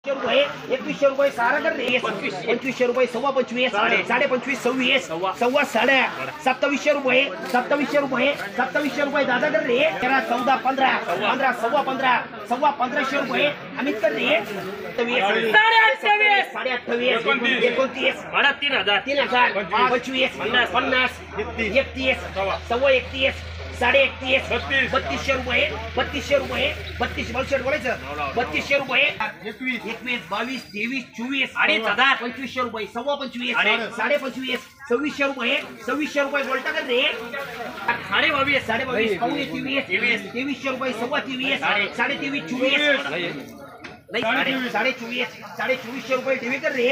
रुपये 2100 रुपये सारा कर रे 2500 रुपये 25 साढ़े 25 26 सव्वा साढ़े 2700 रुपये 2700 रुपये दादा कर रे 13 14 15 15 सव्वा 1500 रुपये अमित कर रे 28 साढ़े 28 29 3000 25 50 31 सव्वा 31 साढ़े 31 3200 रुपये 3200 बोलायचं 3200 रुपये 21 22 23 24 2500 रुपये सव्वा 25 साढ़े 25 2600 रुपये बोलता कर रे साढ़े 22 पावणे 2300 रुपये सव्वा 23 साढ़े 23 24 साढ़े 2400 रुपये टीवी कर रे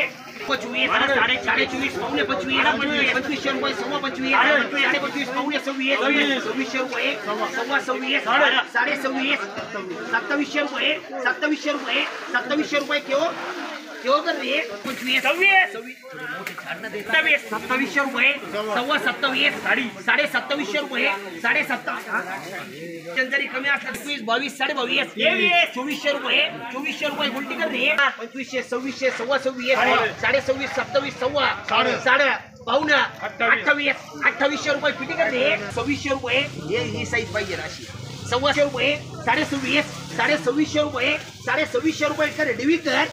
25 साढ़े 24 पावणे 2500 रुपये सव्वा 25 साढ़े 25 पावणे 26 रुपये सव्वा 26 साढ़े 26 2700 रुपये क्यों कर रही है 2700 रुपये सव्वा 27 साढ़े 2700 रुपये साढ़े 27 जनजरी कमी 21 22 साढ़े 22 2400 रुपये उलटी कर रही है 2500 2600 सव्वा 26 साढ़े 26 27 सव्वा साढ़े पावणे 2800 रुपये फिटी कर रही है 2600 रुपये ही साईज पाहिजे राशी सव्वा रुपये साढ़े 2600 रुपये कर डिवी कर